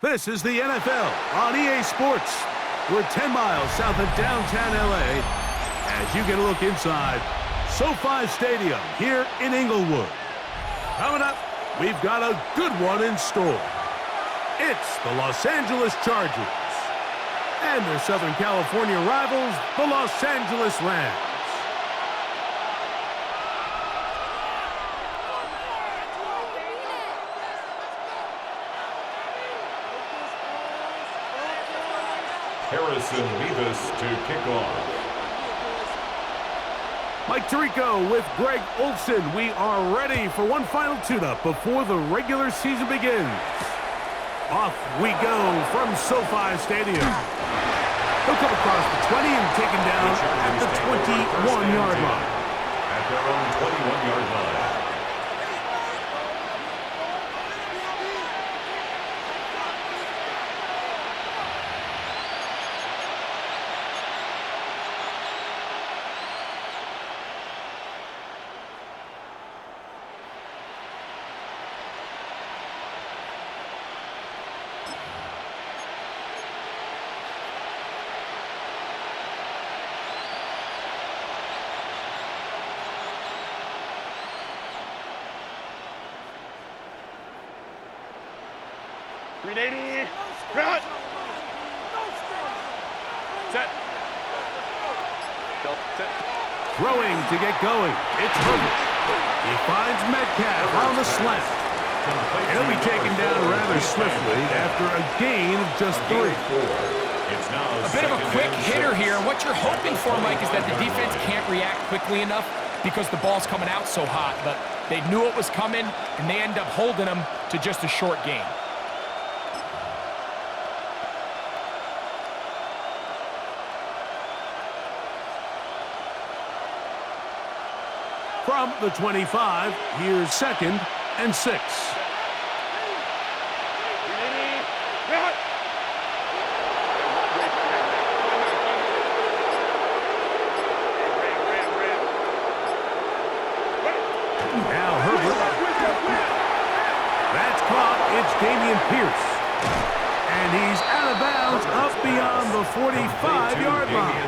This is the NFL on EA Sports. We're 10 miles south of downtown LA as you get a look inside SoFi Stadium here in Inglewood. Coming up, we've got a good one in store. It's the Los Angeles Chargers and their Southern California rivals, the Los Angeles Rams. Harrison Levis to kick off. Mike Tirico with Greg Olson. We are ready for one final tune-up before the regular season begins. Off we go from SoFi Stadium. He'll come across the 20 and taken down at the 21-yard line. At their own 21-yard line. Cut. Set. Throwing to get going. It's Herbert. He finds Metcalf on the slant. He'll be taken down rather swiftly after a gain of just 3. A bit of a quick hitter here. What you're hoping for, Mike, is that the defense can't react quickly enough because the ball's coming out so hot. But they knew it was coming, and they end up holding them to just a short gain. From the 25, here's 2nd and 6. Now Herbert. That's caught. It's Dameon Pierce. And he's out of bounds up beyond the 45-yard line.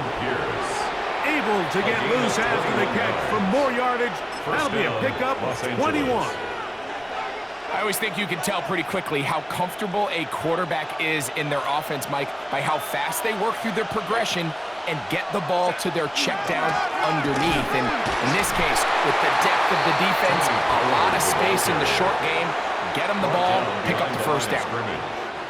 Able to get loose after the catch for more yardage. That'll be a pickup of 21. I always think you can tell pretty quickly how comfortable a quarterback is in their offense, Mike, by how fast they work through their progression and get the ball to their check down underneath. And in this case, with the depth of the defense, a lot of space in the short game, get them the ball, pick up the first down.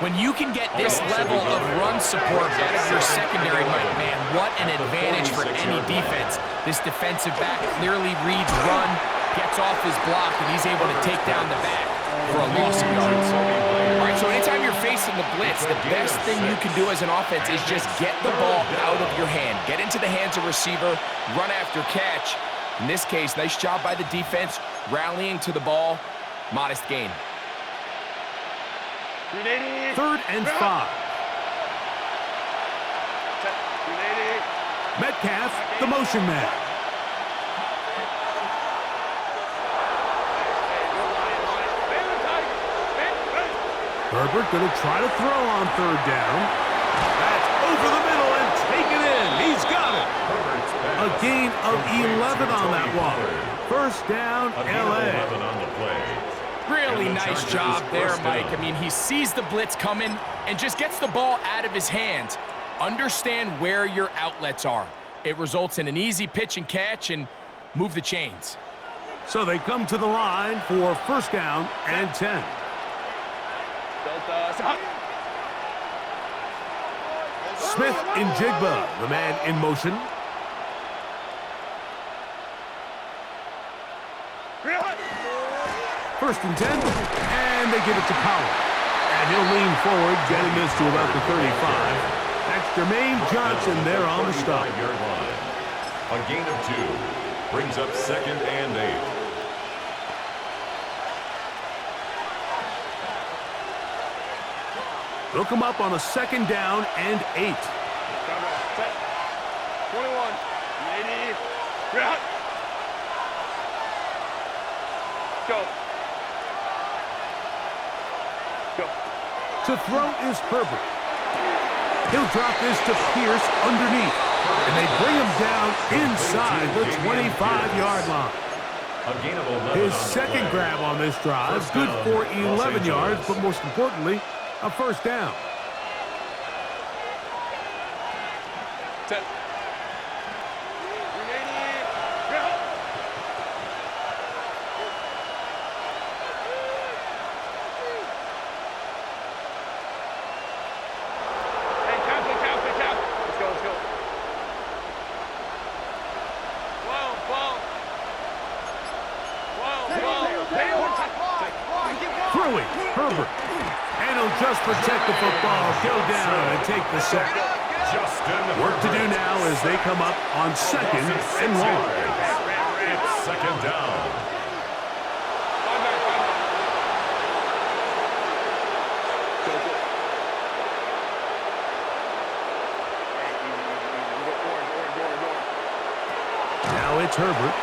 When you can get this level of run support out of your secondary, Mike, man, what an advantage for any defense. This defensive back clearly reads run, gets off his block, and he's able to take down the back for a loss of yards. All right, so anytime you're facing facing the blitz, the best thing you can do as an offense is just get the ball out of your hand. Get into the hands of receiver, run after catch. In this case, nice job by the defense, rallying to the ball. Modest gain. 3rd and 5. Metcalf, the motion man. Herbert going to try to throw on 3rd down. That's over the middle and taken in. He's got it. A gain of 11 on that one. 1st down, L.A. Really nice job there, Mike. I mean, he sees the blitz coming and just gets the ball out of his hands. Understand where your outlets are. It results in an easy pitch and catch and move the chains. So they come to the line for 1st down and 10. Smith in Jigba, the man in motion. First and 10, and they give it to Powell. And he'll lean forward, getting this to about the 35. That's Jermaine Johnson there on the stop. A gain of 2 brings up 2nd and 8. They'll come up on a 2nd down and 8. 21. 80. Go. To throw is Herbert. He'll drop this to Pierce underneath. And they bring him down inside the 25-yard line. A gain of 11. His 2nd grab on this drive, good for 11 yards, but most importantly, a 1st down. 10. Throwing, Herbert. And he'll just protect the football, go down and take the sack. Work to do now as they come up on 2nd and 1. It's 2nd down. Now it's Herbert.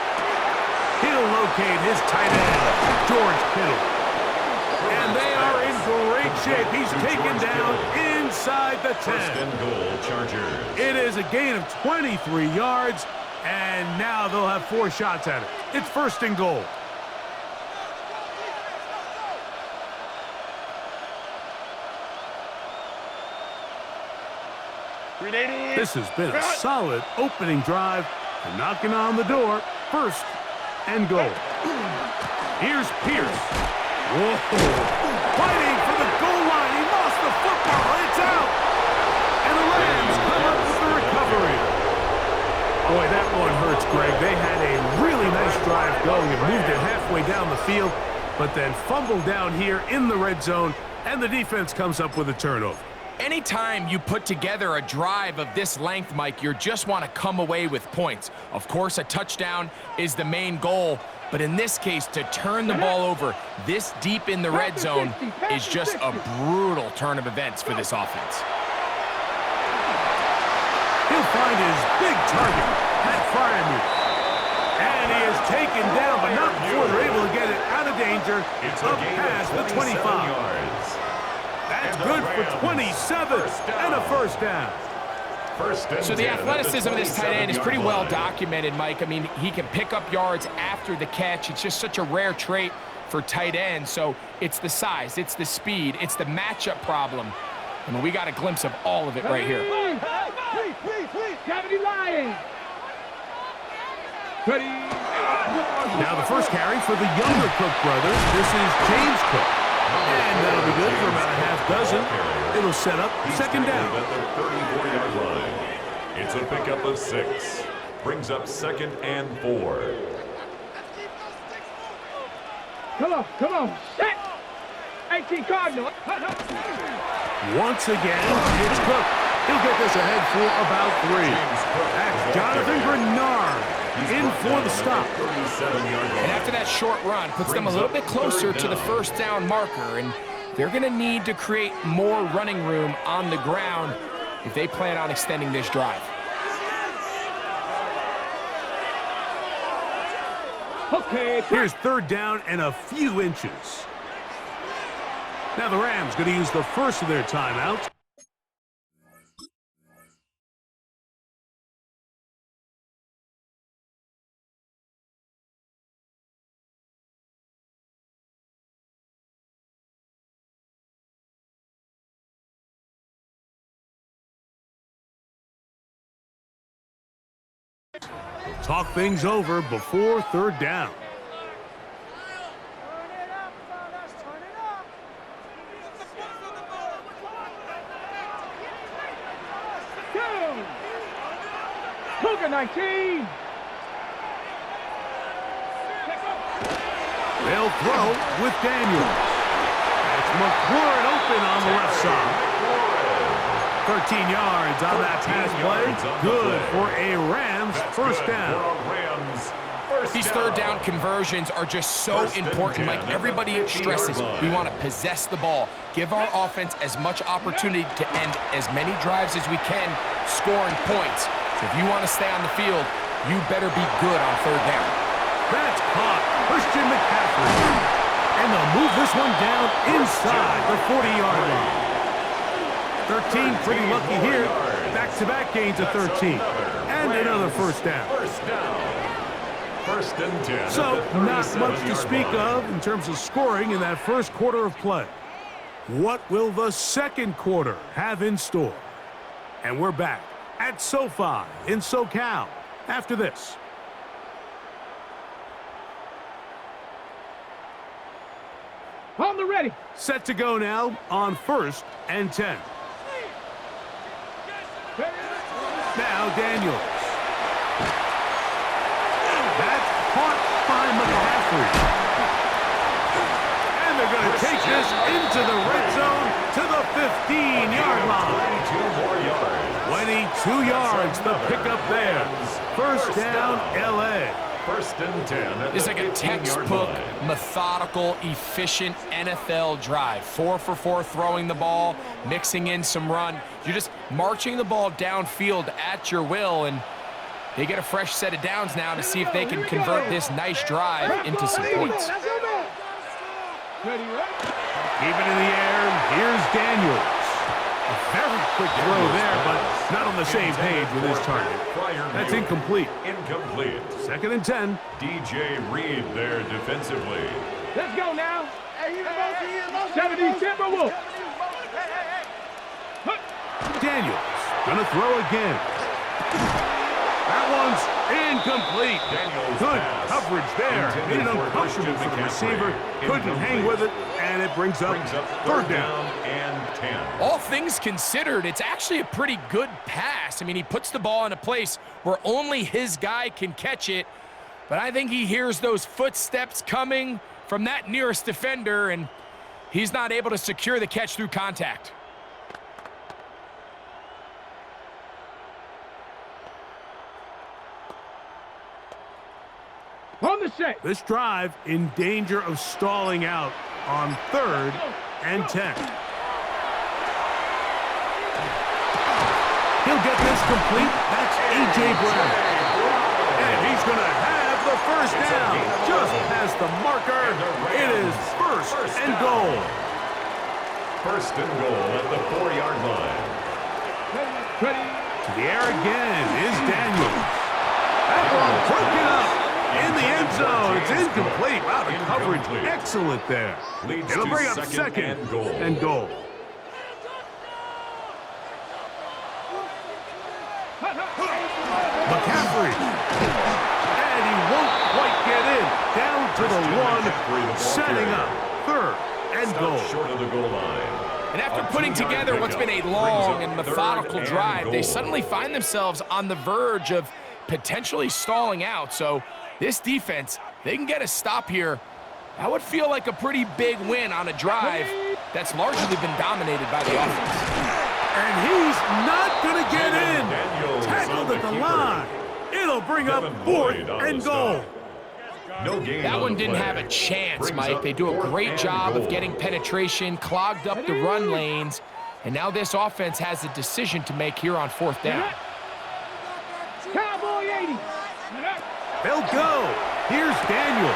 He'll locate his tight end, George Kittle. And they are in great shape. He's taken down inside the 10. 1st and goal, Chargers. It is a gain of 23 yards, and now they'll have 4 shots at it. It's 1st and goal. This has been a solid opening drive. They're knocking on the door. 1st and goal. Here's Pierce. Whoa. Fighting for the goal line. He lost the football. It's out. And the Rams come up with the recovery. Boy, that one hurts, Greg. They had a really nice drive going and moved it halfway down the field, but then fumbled down here in the red zone, and the defense comes up with a turnover. Anytime you put together a drive of this length, Mike, you just want to come away with points. Of course, a touchdown is the main goal, but in this case, to turn the ball over this deep in the red zone is just a brutal turn of events for this offense. He'll find his big target, Pat Fryermuth. And he is taken down, but not before they're able to get it out of danger. It's up past the 25. Yards. That's good for 27 and a 1st down. So the athleticism of this tight end is pretty well documented, Mike. I mean, he can pick up yards after the catch. It's just such a rare trait for tight ends. So it's the size, it's the speed, it's the matchup problem. I mean, we got a glimpse of all of it right here. Please, Cavity lying. Now the first carry for the younger Cook brothers. This is James Cook. And that'll be good for about a half dozen. It'll set up 2nd down. At the 34-yard line. It's a pickup of 6. Brings up 2nd and 4. Come on. Set. 18 Cardinal. Once again, it's Cook. He'll get this ahead for about 3. That's Jonathan Grenard in for the stop. And after that short run, puts them a little bit closer to the first down marker, and they're going to need to create more running room on the ground if they plan on extending this drive. Okay. Here's third down and a few inches. Now the Rams going to use the first of their timeouts. We'll talk things over before third down. Cougar 19. They'll throw with Daniels. That's McLaurin open on the left side. 13 yards on that pass play. Good for a Rams first down. These third down conversions are just so important. Mike, everybody stresses we want to possess the ball, give our offense as much opportunity to end as many drives as we can, scoring points. So if you want to stay on the field, you better be good on third down. That's caught. Christian McCaffrey. And they'll move this one down inside the 40-yard line. 13 pretty lucky here. Back-to-back gains of 13. And another first down. First and 10. So, not much to speak of in terms of scoring in that first quarter of play. What will the second quarter have in store? And we're back at SoFi in SoCal after this. On the ready. Set to go now on first and 10. Now Daniels. That's caught by McCaffrey. And they're going to take this into the red zone to the 15-yard line. 22 yards, the pickup there. First down, L.A. First and 10. It's like a textbook, methodical, efficient NFL drive. 4 for 4 throwing the ball, mixing in some run. You're just marching the ball downfield at your will, and they get a fresh set of downs now to see if they can convert this nice drive into some points. Ready, right? Keep it in the air. Here's Daniels. A very quick throw there, but not on the same page with his target. That's incomplete. Incomplete. Second and 10. DJ Reed there defensively. Let's go now. 70 Timberwolves. Daniels gonna throw again. That one's incomplete. Good coverage there. Made it uncomfortable for the receiver. Couldn't hang with it, and it brings up third down and 10. All things considered, it's actually a pretty good pass. I mean, he puts the ball in a place where only his guy can catch it, but I think he hears those footsteps coming from that nearest defender, and he's not able to secure the catch through contact. On the set. This drive in danger of stalling out on third and 10. He'll get this complete. That's A.J. Brown. And he's going to have the first down. Just past the marker. It is first and goal. First and goal at the 4-yard line. Ready. To the air again is Daniels. That ball broken up. In the end zone, it's incomplete. Wow, the coverage excellent there. It'll bring up second and goal. McCaffrey. And he won't quite get in. Down to the 1, setting up third and goal. Short of the goal line. And after putting together what's been a long and methodical drive, they suddenly find themselves on the verge of potentially stalling out. So this defense, they can get a stop here. That would feel like a pretty big win on a drive that's largely been dominated by the offense. And he's not going to get in. Tackled at the line. It'll bring up 4th and goal. No gain That on one the didn't play. have a chance, Brings Mike. up They do a 4th great and job of goal. getting penetration, clogged up the run lanes, and now this offense has a decision to make here on 4th down. Cowboy 80. They'll go. Here's Daniels.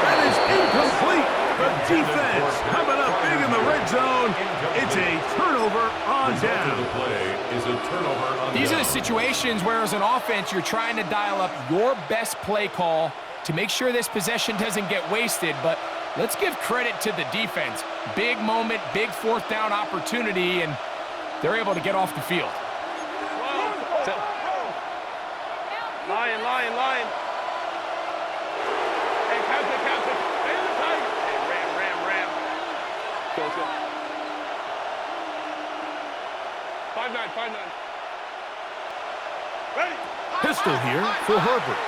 That is incomplete. The defense coming up big in the red zone. It's a turnover on Result of down. the play is a turnover on These are down. the situations where, as an offense, you're trying to dial up your best play call to make sure this possession doesn't get wasted. But let's give credit to the defense. Big moment, big 4th down opportunity, and they're able to get off the field. Lion, lion, lion. Hey, captain, captain. Hey, on the tight. Hey, ram. Go. 5-9. Ready. Pistol here for Herbert.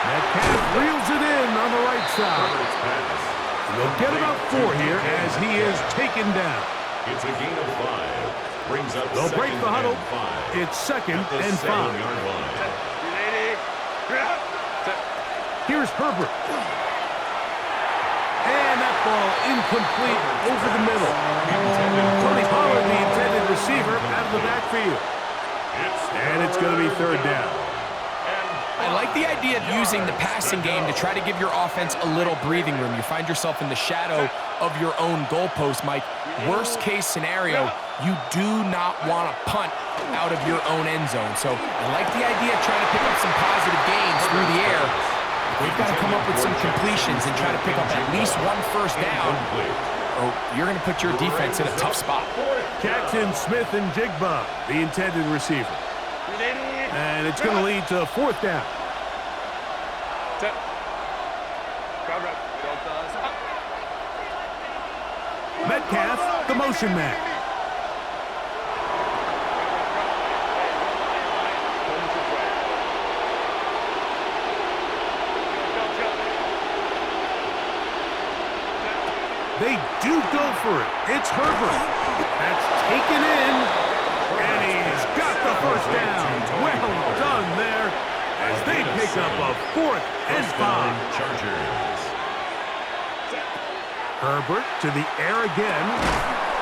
Metcalf reels it in on the right side. Herbert's pass. And they'll get about 4 here as he is taken down. It's a gain of 5. Brings up They'll break the huddle. 2nd and 5. It's 2nd At the and 5. 7-yard line. Here's Herbert. And that ball incomplete over the middle. Tony Pollard, the intended receiver, out of the backfield. And it's going to be 3rd down. I like the idea of using the passing game to try to give your offense a little breathing room. You find yourself in the shadow of your own goalpost, Mike. Worst case scenario, you do not want to punt out of your own end zone. So I like the idea of trying to pick up some positive gains through the air. They've got to come up with some completions and try to pick up at least 1 first down, or you're going to put your defense in a tough spot. Jackson, Smith, and Jigba, the intended receiver. And it's going to lead to 4th down. Metcalf, the motion man. They do go for it. It's Herbert. That's taken in. And he's got the first down. Well done there as they pick up a 4th and 5. Chargers. Herbert to the air again.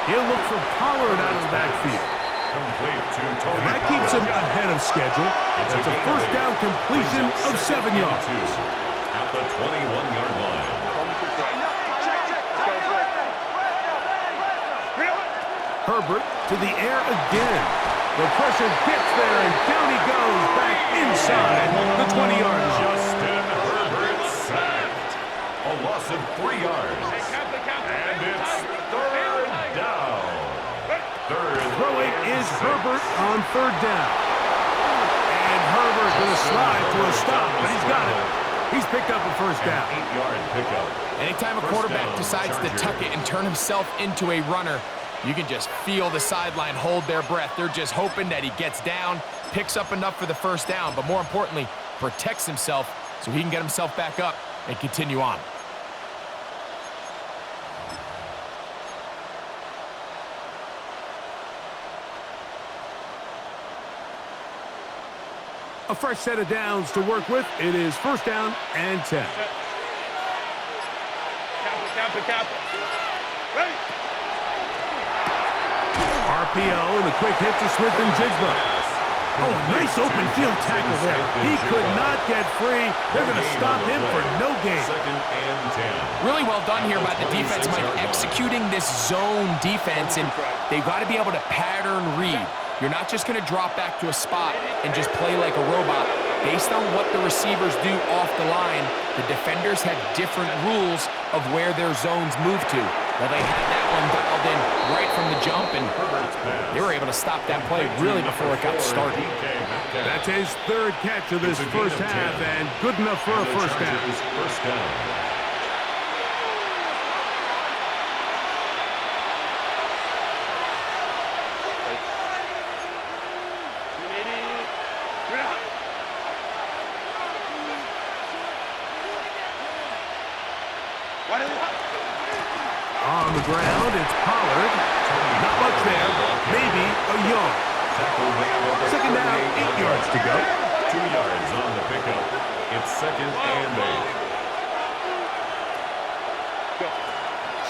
He'll look for Pollard out of the backfield. Complete to Tony And that keeps him Pollard. ahead of schedule. That's a first down completion of 7 yards. At the 21-yard line. Herbert to the air again. The pressure gets there, and down he goes back inside the 20-yard line. Justin Herbert sacked. A loss of 3 yards. And it's 3rd down. Throwing is Herbert on 3rd down. And Herbert going to slide to a stop, but he's got it. He's picked up a first down. 8-yard pickup. Anytime a quarterback decides to tuck it and turn himself into a runner, you can just feel the sideline hold their breath. They're just hoping that he gets down, picks up enough for the first down, but more importantly, protects himself so he can get himself back up and continue on. A fresh set of downs to work with. It is 1st down and 10. Captain. Ready. RPO and a quick hit to Smith and Jigba. Oh, nice open field tackle there. He could not get free. They're going to stop him for no gain. 2nd and 10. Really well done here by the defense, Mike, executing this zone defense, and they've got to be able to pattern read. You're not just going to drop back to a spot and just play like a robot. Based on what the receivers do off the line, the defenders have different rules of where their zones move to. Well, they had that one dialed in right from the jump, and they were able to stop that play really before it got started. That's his 3rd catch of this first half, and good enough for a first down. First down. On the ground, it's Pollard. Not much there. Maybe a yard. Second down, 8 yards to go. 2 yards on the pickup. It's second and 8.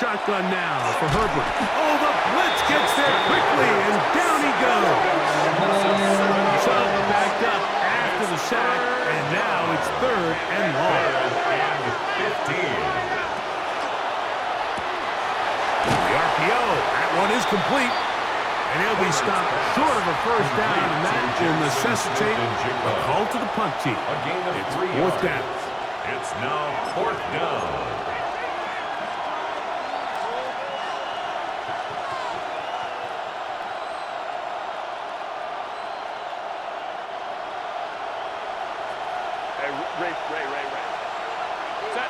Shotgun now for Herbert. Oh, the blitz gets there quickly, and down he goes. So backed up after the sack, and now it's third and long. And 15. The RPO, that one is complete. And he'll be stopped short of a first down, and that will necessitate a call to the punt team. A gain of It's 3 fourth yards. down. It's now fourth down. Ray. Set.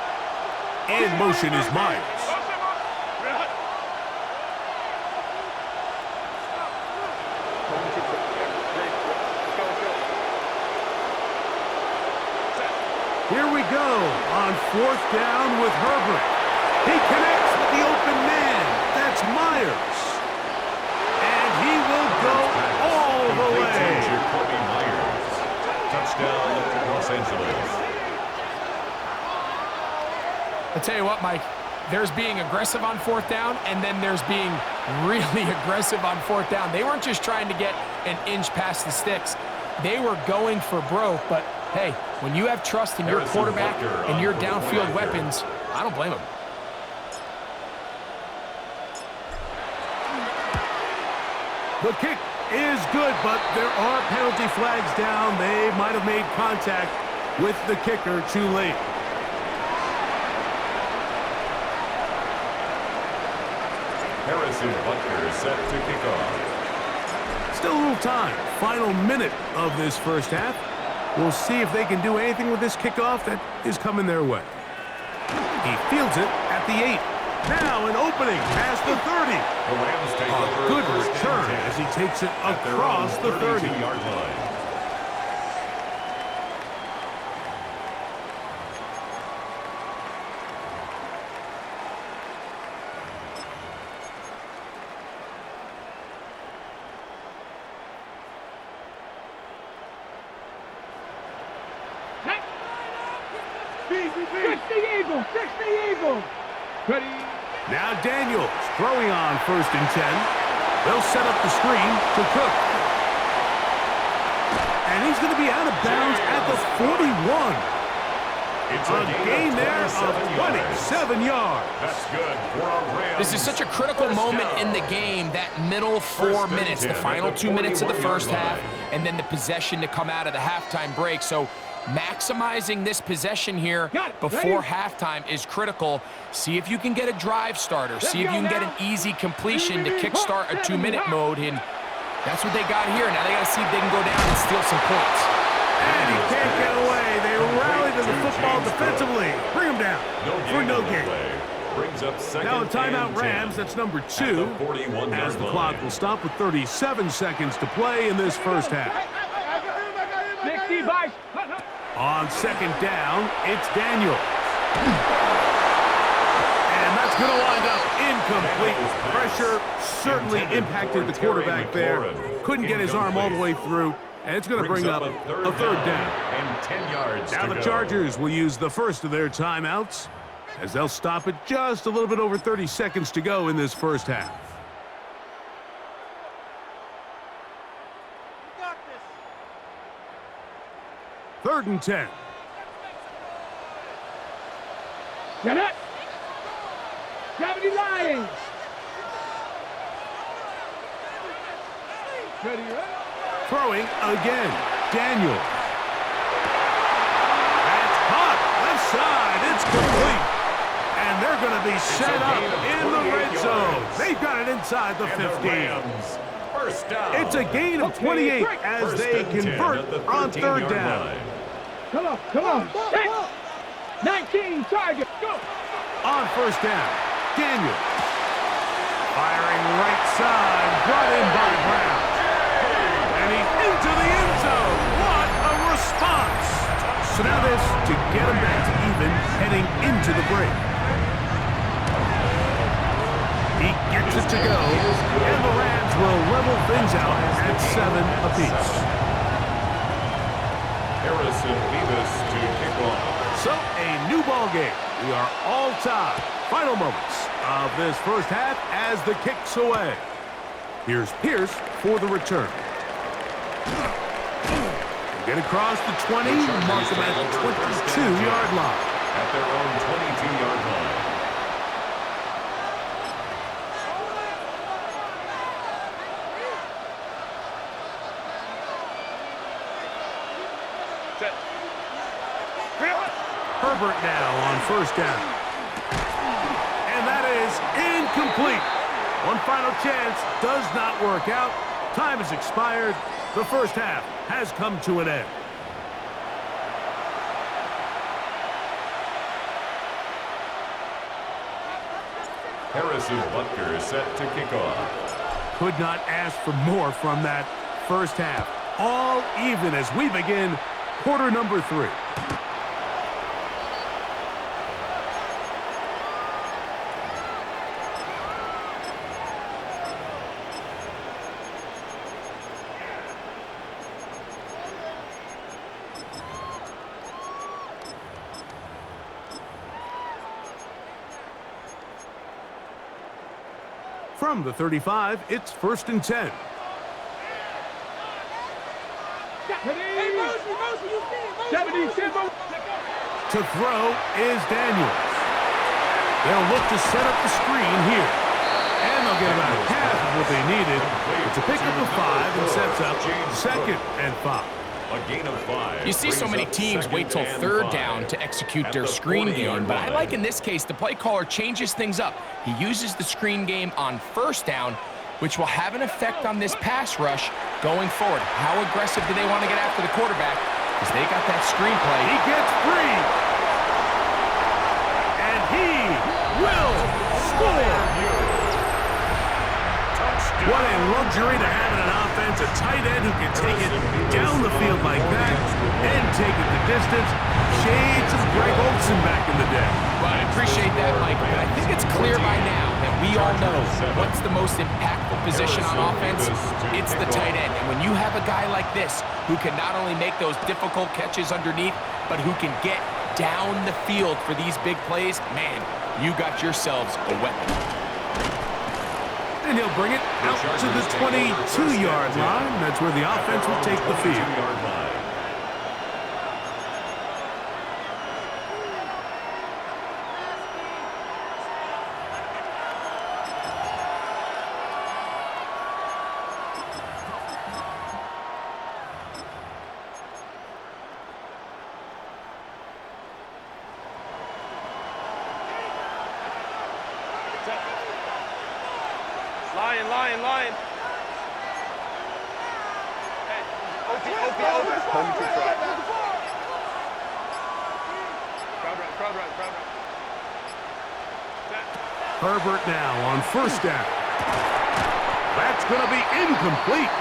In motion is Myers. Here we go on fourth down with Herbert. He connects with the open man. That's Myers. And he will go all the way. Jacoby Myers. Touchdown, Los Angeles. I'll tell you what, Mike, there's being aggressive on fourth down, and then there's being really aggressive on fourth down. They weren't just trying to get an inch past the sticks. They were going for broke, but hey, when you have trust in your quarterback and your downfield weapons, I don't blame them. The kick is good, but there are penalty flags down. They might have made contact with the kicker too late. Harrison Butker set to kick off. Still a little time. Final minute of this first half. We'll see if they can do anything with this kickoff that is coming their way. He fields it at the 8. Now an opening past the 30. The Rams take over A good first and return 10 as he takes it at their across own the 30. 32-yard line. Fix the Eagles. Ready. Now Daniels throwing on first and 10. They'll set up the screen to Cook. And he's going to be out of bounds at the 41. It's A gain there of 27 yards. That's good for a Rams. This is such a critical moment in the game, that middle 4 minutes, the final 2 minutes of the first half, and then the possession to come out of the halftime break. So maximizing this possession here before halftime is critical. See if you can get a drive starter. See if you can get an easy completion to kickstart a 2-minute mode, and that's what they got here. Now they got to see if they can go down and steal some points. And he can't get away. They rally to the football defensively. Bring him down for no gain. Brings up second Now a timeout and Rams. 10. That's number At 2. the 41-yard As the line. clock will stop with 37 seconds to play in this first half. 60 by. On second down, it's Daniels. And that's going to wind up incomplete. Pressure certainly impacted the quarterback there. Couldn't get his arm all the way through, and it's going to bring up a third down. And 10 yards Now to the go. Chargers will use the first of their timeouts as they'll stop it just a little bit over 30 seconds to go in this first half. Third and 10. Get it. 70 Lions. Ready. Throwing again. Daniels. That's caught. Left side. It's complete. And they're going to be set up in the red zone. They've got it inside the 15. First down. It's a gain of 28 as First they and 10 convert at the on third 13-yard down. line. Come on. Set. 19 target. Go. On first down, Daniels. Firing right side, brought in by Brown. And he's into the end zone. What a response. So now this to get him back to even heading into the break. minutes to go, and the Rams will level things out at 7 apiece. Harrison Beavis to kick off. So, a new ball game. We are all tied. Final moments of this first half as the kick's away. Here's Pierce for the return. Get across the 20, mark them at the 22-yard line. At their own 22-yard line. Set. Herbert now on first down. And that is incomplete. One final chance does not work out. Time has expired. The first half has come to an end. Harrison Butker is set to kick off. Could not ask for more from that first half. All even as we begin quarter number 3. From the 35, it's 1st and 10. To throw is Daniels. They'll look to set up the screen here. And they'll get about half of what they needed. It's a pickup of 5 and sets up 2nd and 5. A gain of 5. You see so many teams wait till 3rd down to execute their screen game, but I like in this case the play caller changes things up. He uses the screen game on 1st down, which will have an effect on this pass rush going forward. How aggressive do they want to get after the quarterback? Because they got that screen play. He gets free. And he will score. What a luxury to have in an offense, a tight end who can take it down the field like that and take it the distance. Shades of Greg Olsen back in the day. Well, I appreciate that, Mike, but I think it's clear by now that we all know what's the most impactful position on offense. It's the tight end. And when you have a guy like this who can not only make those difficult catches underneath, but who can get down the field for these big plays, man, you got yourselves a weapon. And he'll bring it out to the 22-yard line. That's where the offense will take the field. Lion. Hey, OP. Home to try. Crowd right. Herbert now on 1st down. That's going to be incomplete.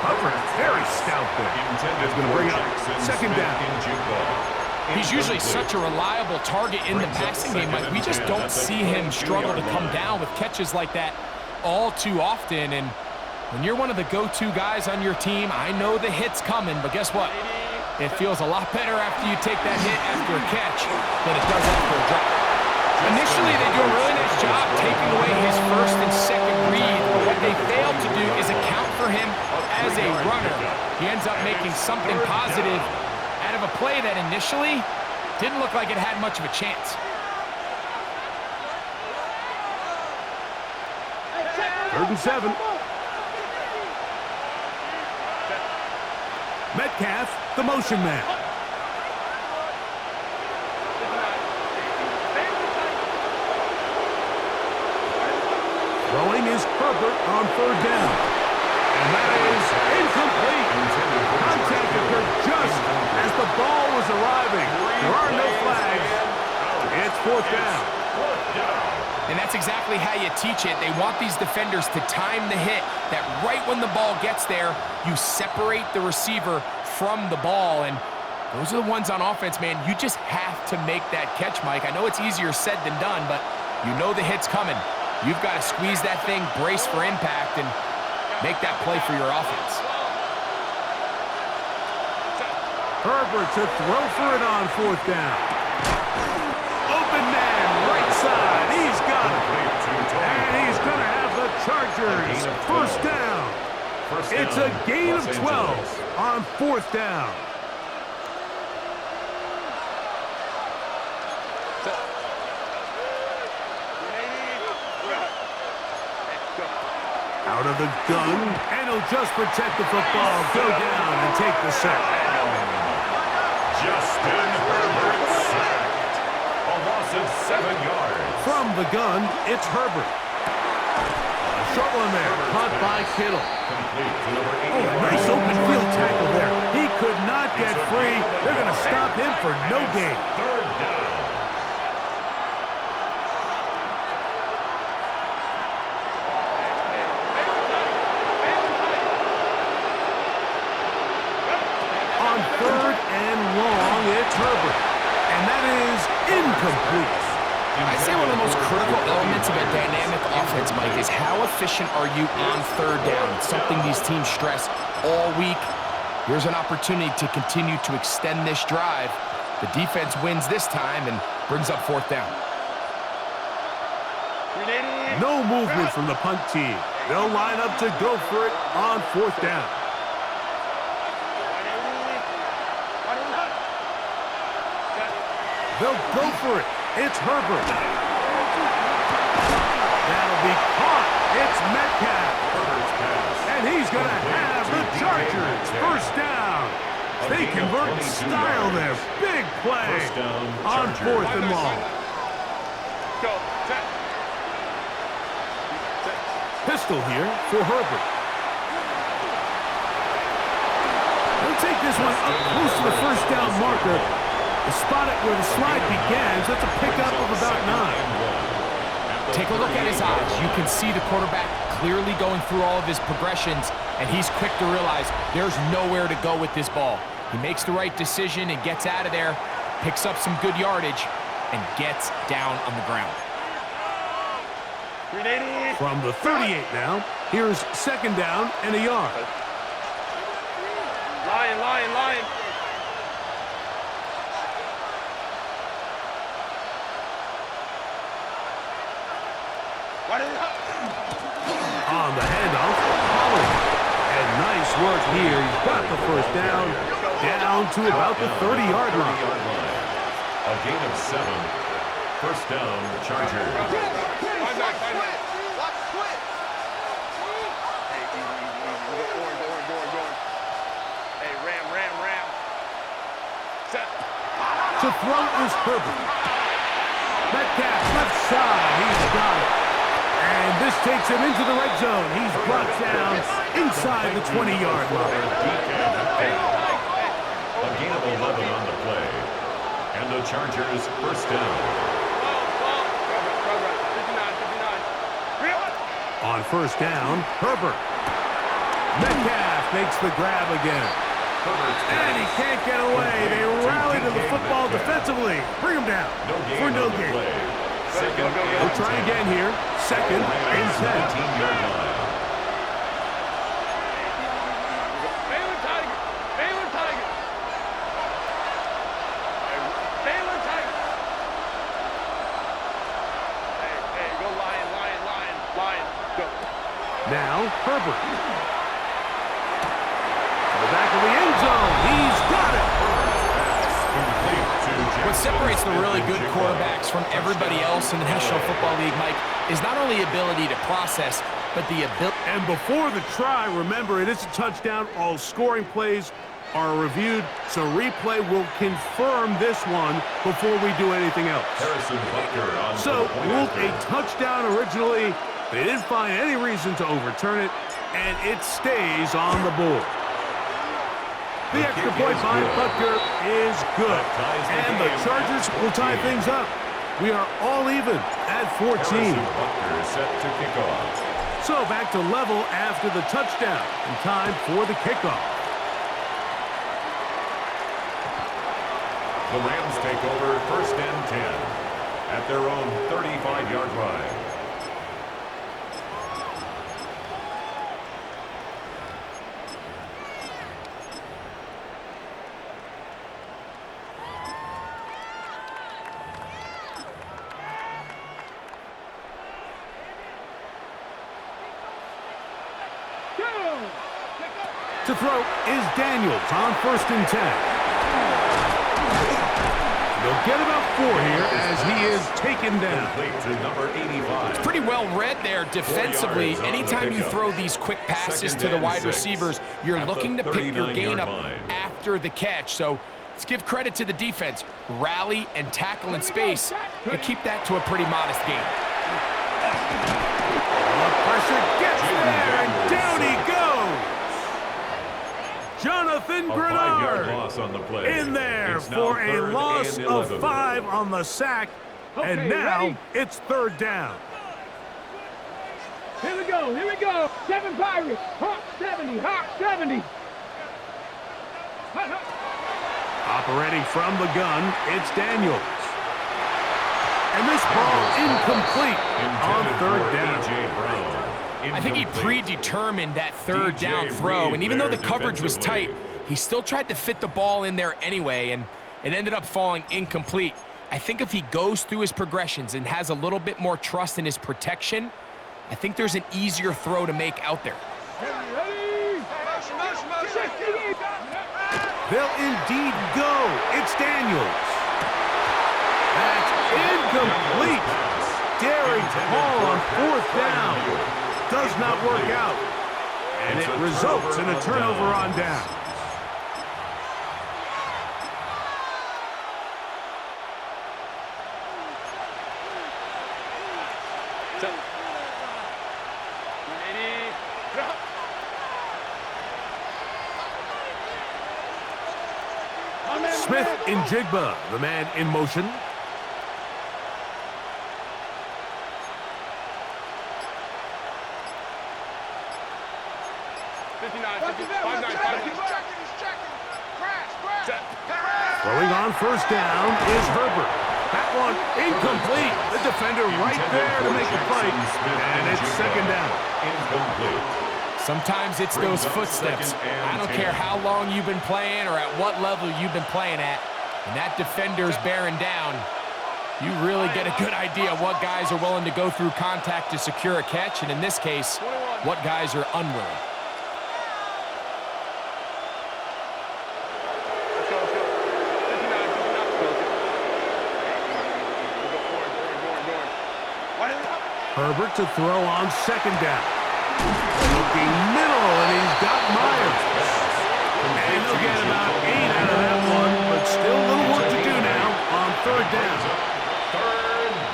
Herbert very stout there. That's going to bring up 2nd down. He's usually such a reliable target in the passing game, Mike. We just don't see him struggle to come down with catches like that all too often. And when you're one of the go-to guys on your team, I know the hit's coming, but guess what? It feels a lot better after you take that hit after a catch than it does after a drop. Initially, they do a really nice job taking away his 1st and 2nd read, but what they failed to do is account for him as a runner. He ends up making something positive out of a play that initially didn't look like it had much of a chance. 3rd and 7. Metcalf, the motion man. Throwing is Herbert on 3rd down. And that is incomplete. Contact occurred just as the ball was arriving. There are no flags. It's 4th down. And that's exactly how you teach it. They want these defenders to time the hit, that right when the ball gets there, you separate the receiver from the ball. And those are the ones on offense, man. You just have to make that catch, Mike. I know it's easier said than done, but you know the hit's coming. You've got to squeeze that thing, brace for impact, and make that play for your offense. Herbert to throw for it on 4th down. Open man, right side. He's got it. And he's going to have the Chargers first down. It's a gain of 12 on 4th down. Out of the gun, and he'll just protect the football, go down and take the sack. Justin Herbert sacked. A loss of 7 yards. From the gun, it's Herbert. A short one there, caught by Kittle. Complete to number 81. Oh, nice open field tackle there. He could not get free. They're going to stop him for no gain. 3rd down. On 3rd and long, it's Herbert. And that is incomplete. I'd say one of the most critical elements of a dynamic offense, Mike, is how efficient are you on 3rd down? It's something these teams stress all week. Here's an opportunity to continue to extend this drive. The defense wins this time and brings up 4th down. No movement from the punt team. They'll line up to go for it on 4th down. They'll go for it. It's Herbert. That'll be caught. It's Metcalf. And he's going to have the Chargers first down. They convert style there. Big play on 4th and long. Pistol here for Herbert. He'll take this one up close to the first down marker. Spot it where the slide begins. That's a pickup of about 9. Take a look at his eyes. You can see the quarterback clearly going through all of his progressions, and he's quick to realize there's nowhere to go with this ball. He makes the right decision and gets out of there, picks up some good yardage, and gets down on the ground. From the 38 now, here's 2nd down and a yard. Lion. On the handoff, Holland. And nice work here. He's got the first down to about the 30-yard line. A gain of 7. First down, Chargers. Hey, ram. Set. To throw is Herbert. Metcalf, left side. He's got it. And this takes him into the red zone. He's brought down inside the 20-yard line. A gain of 11 on the play. And the Chargers first down. On first down, Herbert. Metcalf makes the grab again. And he can't get away. They rally to the football defensively. Bring him down for no gain. We'll try again here. 2nd and 10. Now, Herbert. To the back of the end zone. He's got it. What separates the really good quarterbacks from everybody else in the National Football League, Mike, is not only ability to process, but the ability. And before the try, remember, it is a touchdown. All scoring plays are reviewed, so replay will confirm this one before we do anything else. So, ruled a touchdown originally. They didn't find any reason to overturn it, and it stays on the board. The extra point by Butker is good, and the Chargers will tie things up. We are all even at 14. Butker is set to kick off. So back to level after the touchdown, and time for the kickoff. The Rams take over 1st and 10 at their own 35-yard line. To throw is Daniels on 1st and 10. They'll get about 4 here as he is taken down. Complete to number 85. Pretty well read there defensively. Anytime you throw these quick passes to the wide receivers, you're looking to pick your gain up after the catch. So let's give credit to the defense. Rally and tackle in space and keep that to a pretty modest gain. Pressure gets there, and down he goes. Jonathan A 5-yard Grenard loss on the play. in there It's now for a 3rd loss and of 11. 5 on the sack. And Okay, now ready? it's 3rd down. Here we go, here we go. 7 Pirates. Hawk 70, Hawk 70. Operating from the gun, it's Daniels. And this ball incomplete on Intended 3rd for down. A.J. Brown. I think he Incomplete. predetermined that 3rd down DJ throw, Reed and even though the there coverage was tight, defensively. he still tried to fit the ball in there anyway, and it ended up falling incomplete. I think if he goes through his progressions and has a little bit more trust in his protection, I think there's an easier throw to make out there. Ready? They'll indeed go. It's Daniels. That's incomplete. Daring Hall on 4th down. Does not work out. And it results in a turnover on down. Smith in Jigba, the man in motion. Throwing on 1st down is Herbert. That one incomplete. The defender right there to make the play. And it's 2nd down. Incomplete. Sometimes it's those footsteps. I don't care how long you've been playing or at what level you've been playing at. And that defender's bearing down. You really get a good idea of what guys are willing to go through contact to secure a catch, and in this case, what guys are unwilling. Herbert to throw on 2nd down. Looking middle, and he's got Myers. And he'll get about 8 out of that one, but still a little work to do now on 3rd down.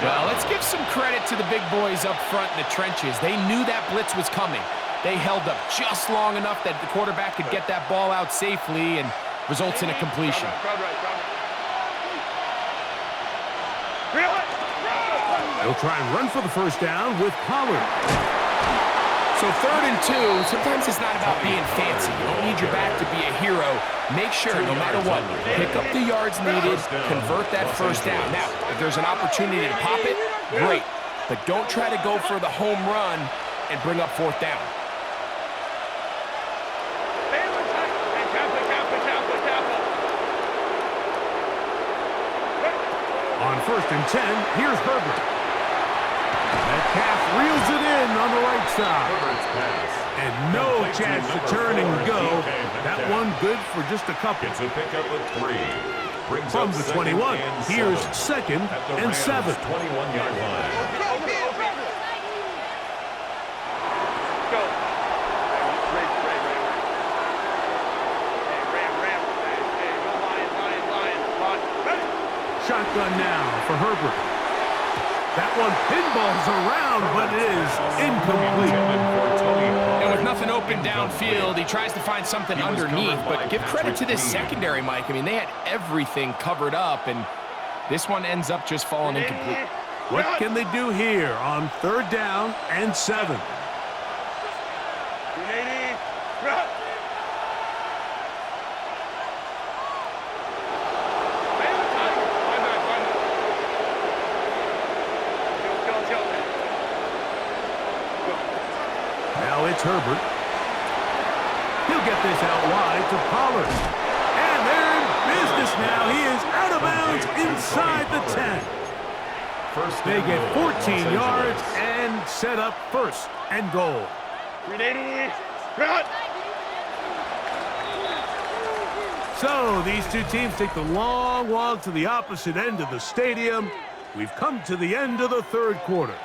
Well, let's give some credit to the big boys up front in the trenches. They knew that blitz was coming. They held up just long enough that the quarterback could get that ball out safely and results in a completion. They'll try and run for the 1st down with Pollard. So 3rd and 2, sometimes it's not about being fancy. You don't need your back to be a hero. Make sure, no matter what, pick up the yards needed, convert that 1st down. Now, if there's an opportunity to pop it, great. But don't try to go for the home run and bring up 4th down. On 1st and 10, here's Herbert. That pass reels it in on the right side. And no chance to turn and go. That one good for just a couple. It's a pickup of 3. Brings From up the 2nd 21, and here's 7. 2nd At the and Rams' 7. 21-yard line. Shotgun now for Herbert. That one pinballs around, but it is incomplete. And with nothing open downfield, he tries to find something underneath. But give credit to this secondary, Mike. I mean, they had everything covered up, and this one ends up just falling incomplete. What can they do here on 3rd down and 7? Now it's Herbert. He'll get this out wide to Pollard. And they're in business now. He is out of bounds inside the 10. They get 14 yards and set up 1st and goal. So these two teams take the long walk to the opposite end of the stadium. We've come to the end of the third quarter.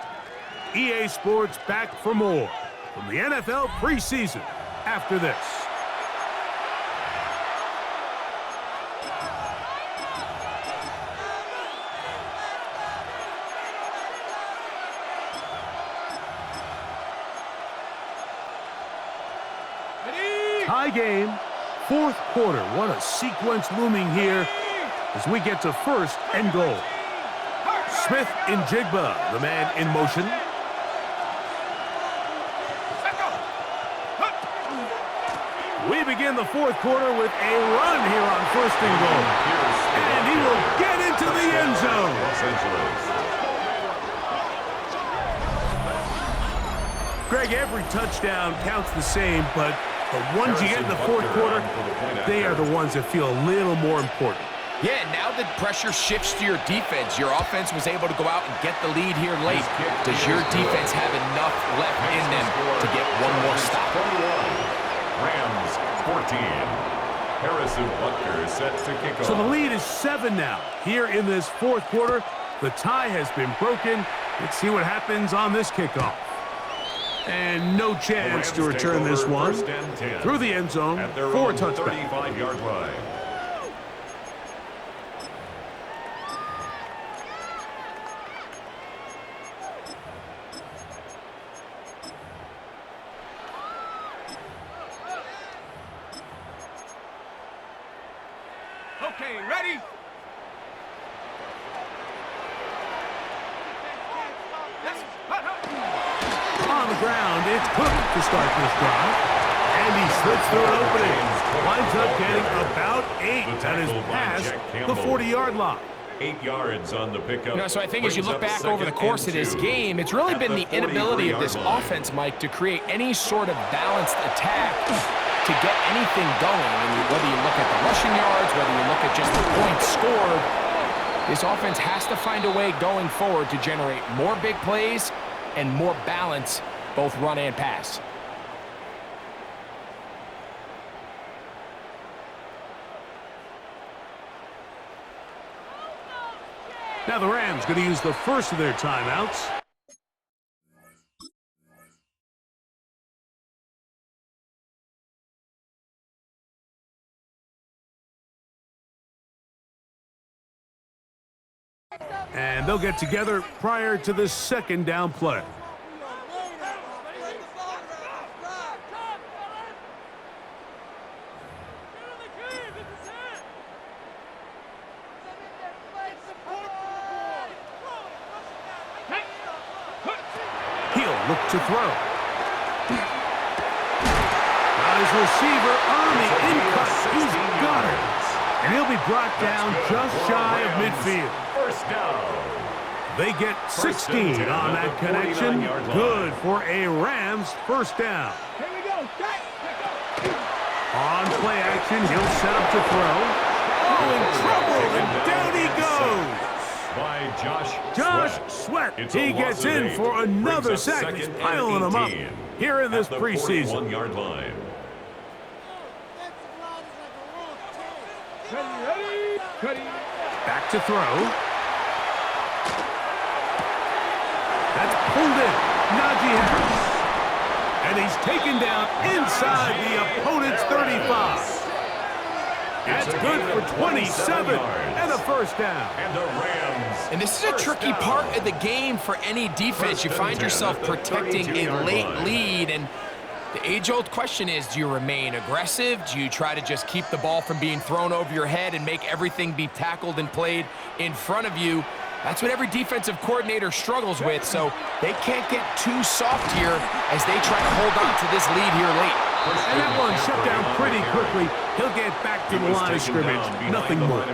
EA Sports back for more from the NFL preseason after this. Tie game, fourth quarter. What a sequence looming here as we get to first and goal. Smith in Jigba, the man in motion. We begin the fourth quarter with a run here on first and goal. And he will get into the end zone. Greg, every touchdown counts the same, but the ones you get in the fourth quarter, they are the ones that feel a little more important. Yeah, now that pressure shifts to your defense, your offense was able to go out and get the lead here late. Does your defense have enough left in them to get one more stop? Rams 14. Harrison Butker set to kick off. So the lead is 7 now. Here in this fourth quarter, the tie has been broken. Let's see what happens on this kickoff. And no chance to return this one through the end zone for a touchback. 35-yard line. Okay, ready? On the ground, it's Cook to start this drive. And he slips through an opening. Winds up getting about 8. That is past the 40-yard line. 8 yards on the pickup. So I think as you look back over the course of this game, it's really been the inability of this offense, Mike, to create any sort of balanced attack to get anything going. Whether you look at the rushing yards, whether you look at just the points scored, this offense has to find a way going forward to generate more big plays and more balance, both run and pass. Now the Rams going to use the first of their timeouts. And they'll get together prior to the second down play. He'll look to throw. Got his receiver on the in-cut. He's got it. And he'll be brought down just shy of midfield. First down. They get 16 on that connection. Good for a Rams first down. Here we go. On play action, he'll set up to throw. Oh, in trouble, and down he goes. By Josh Sweat. He gets in for another sack. He's piling them up here in this preseason. 41-yard line. Back to throw. That's pulled in. Najee Harris. And he's taken down inside the opponent's 35. That's good for 27 and a first down. And the Rams. And this is a tricky part of the game for any defense. You find yourself protecting a late lead, and the age-old question is, do you remain aggressive? Do you try to just keep the ball from being thrown over your head and make everything be tackled and played in front of you? That's what every defensive coordinator struggles with, so they can't get too soft here as they try to hold on to this lead here late. And that one shut down pretty quickly. He'll get back to the line of scrimmage. Nothing more.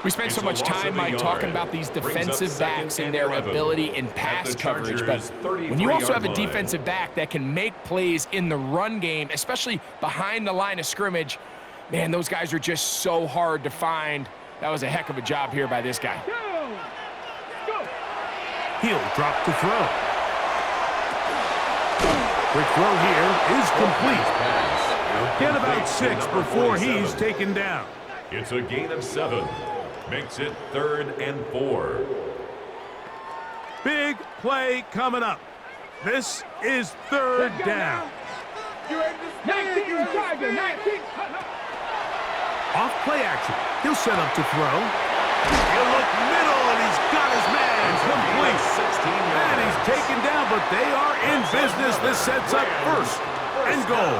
We spent so much time, Mike, talking about these defensive backs and their ability in pass coverage, but when you also have a defensive back that can make plays in the run game, especially behind the line of scrimmage, man, those guys are just so hard to find. That was a heck of a job here by this guy. He'll drop to throw. Quick throw here is complete. Pass. Get about 6 Number before 47. he's taken down. It's a gain of 7. Makes it 3rd and 4. Big play coming up. This is 3rd down. 19, Tiger, 19. Off play action. He'll set up to throw. He'll look middle, and he's got his man complete. 16 yards. And he's taken down, but they are in business. This sets up 1st and goal.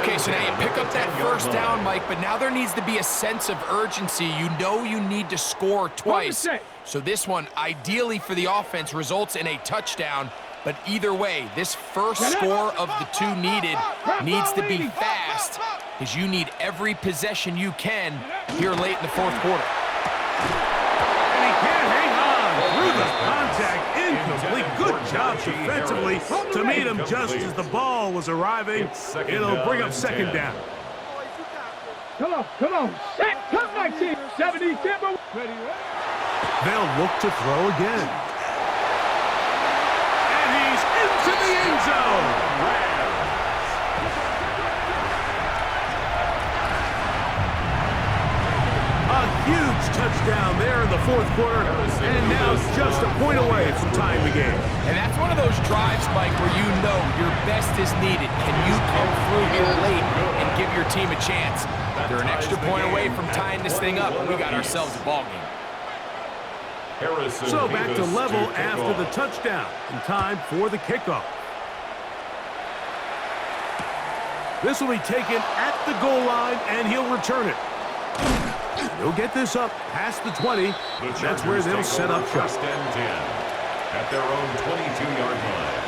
Okay, so now you pick up that 1st down, Mike, but now there needs to be a sense of urgency. You know you need to score twice. So this one, ideally for the offense, results in a touchdown. But either way, this first score of the 2 needed needs to be fast, because you need every possession you can here late in the 4th quarter. And he can't hang on through the contact. Incomplete. Good job defensively to meet him just as the ball was arriving. It'll bring up 2nd down. Come on. Set, come 19. 70, Timber. Ready. They'll look to throw again. And he's into the end zone. A huge touchdown there in the 4th quarter, and now just a point away from tying the game. And that's one of those drives, Mike, where you know your best is needed. Can you come through here late and give your team a chance? They're an extra point away from tying this thing up, and we got ourselves a ball game. So back to level after the touchdown, and time for the kickoff. This will be taken at the goal line, and he'll return it. He'll get this up past the 20. That's where they'll set up shop. 1st and 10 at their own 22-yard line.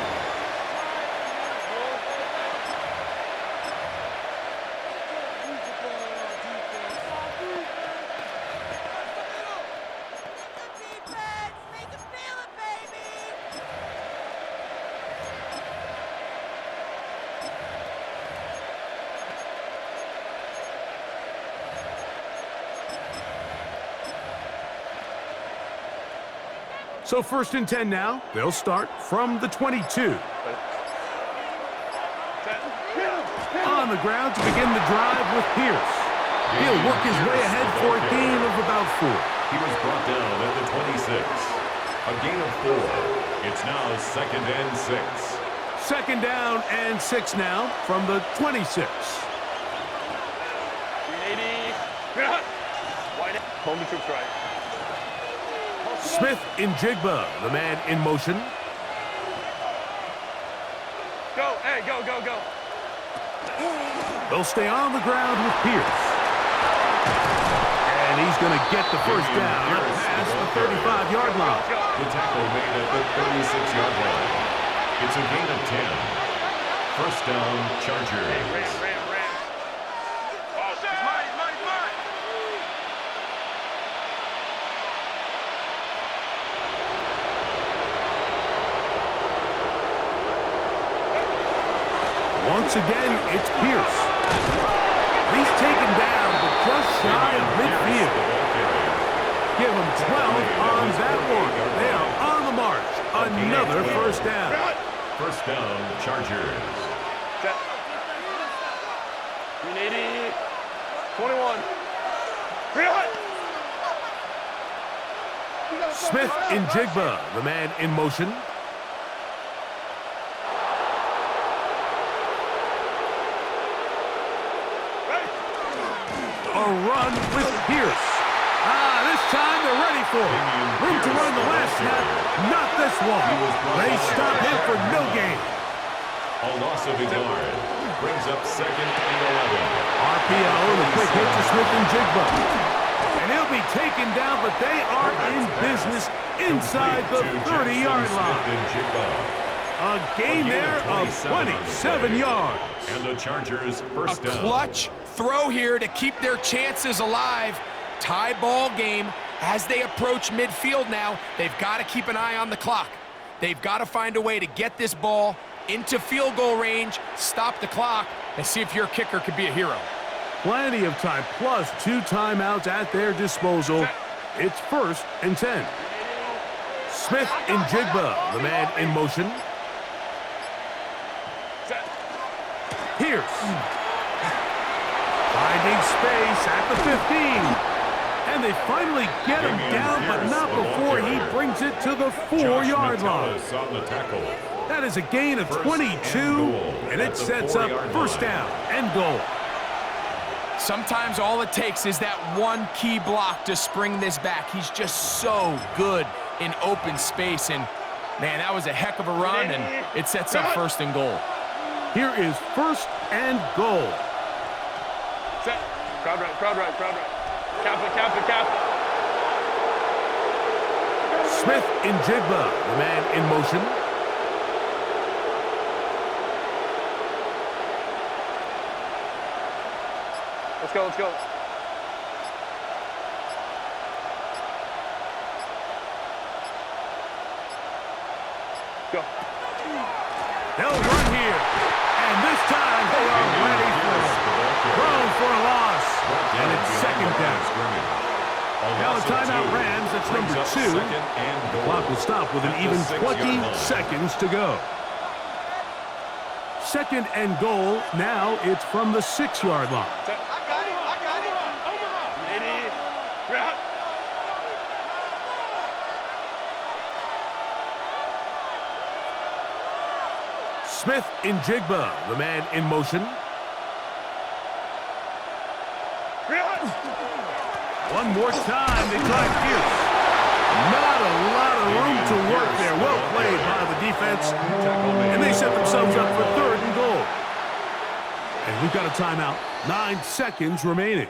So 1st and 10 now. They'll start from the 22. On the ground to begin the drive with Pierce. He'll work his way ahead for a gain of about 4. He was brought down at the 26. A gain of 4. It's now 2nd and 6. 2nd down and 6 now from the 26. 80. Wide. Home to troops right. Smith in Jigba, the man in motion. Go, hey, go. They'll stay on the ground with Pierce. And he's going to get the 1st down up past the 35-yard line. The tackle made at the 36-yard line. It's a gain of 10. 1st down, Chargers. Ram. Oh, it's mine. Once again, it's Pierce. He's taken down, but just shy of midfield. Give him 12 on that one. They are on the march. Another 1st down. 1st down, Chargers. 80. 21. Smith in Jigba, the man in motion. A run with Pierce. This time they're ready for it. Room to run the last snap. Not this one. They stop him for no gain. A loss of a yard. Brings up 2nd and 11. RPO and a quick hit to Smith and Jigba. And he'll be taken down, but they are in business inside the 30-yard line. A gain there of 27 yards. And the Chargers 1st down. Clutch throw here to keep their chances alive. Tie ball game as they approach midfield now. They've got to keep an eye on the clock. They've got to find a way to get this ball into field goal range, stop the clock, and see if your kicker could be a hero. Plenty of time, plus 2 timeouts at their disposal. It's 1st and 10. Smith in Jigba, the man in motion. Pierce. Finding space at the 15. And they finally get him down, but not before he brings it to the 4-yard line. That is a gain of 22, and it sets up first down and goal. Sometimes all it takes is that one key block to spring this back. He's just so good in open space, and man, that was a heck of a run, and it sets up first and goal. Here is first and goal. Set. Crowd right, crowd right, crowd right. Cap it, cap it, cap it. Smith in Jigba, the man in motion. Let's go, let's go. Go. They'll run here, and this time they are ready for it. Thrown for a loss, and it's second down. Now a timeout Rams, that's number 2. The clock will stop with an even 20 seconds to go. Second and goal, now it's from the 6-yard line. Smith in Jigba, the man in motion. One more time, they try Pierce. Not a lot of room to work there. Well played by the defense. And they set themselves up for third and goal. And we've got a timeout. 9 seconds remaining.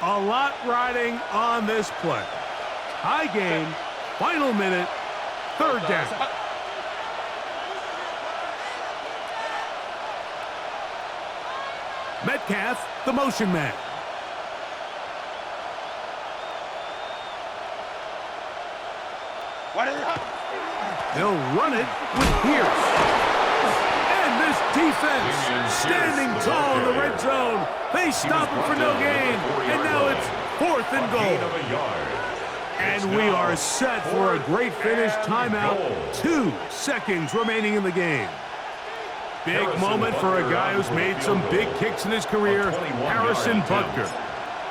A lot riding on this play. High game, final minute, third down. Metcalf, the motion man. They'll run it with Pierce. And this defense standing tall in the red zone. They stop him for no gain. And now it's fourth and goal. And we are set for a great finish. Timeout. 2 seconds remaining in the game. Big moment for a guy who's made some big kicks in his career, Harrison Butker.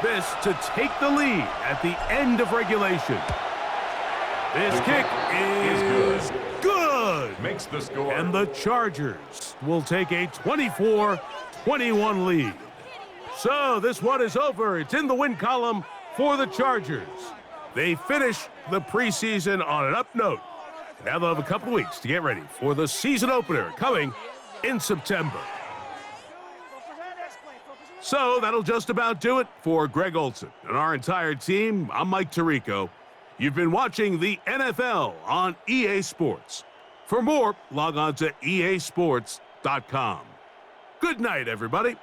This to take the lead at the end of regulation. This kick is good. Makes the score. And the Chargers will take a 24-21 lead. So this one is over. It's in the win column for the Chargers. They finish the preseason on an up note. Now they'll have a couple weeks to get ready for the season opener coming in September. So that'll just about do it for Greg Olson and our entire team. I'm Mike Tirico. You've been watching the NFL on EA Sports. For more, log on to easports.com. Good night, everybody.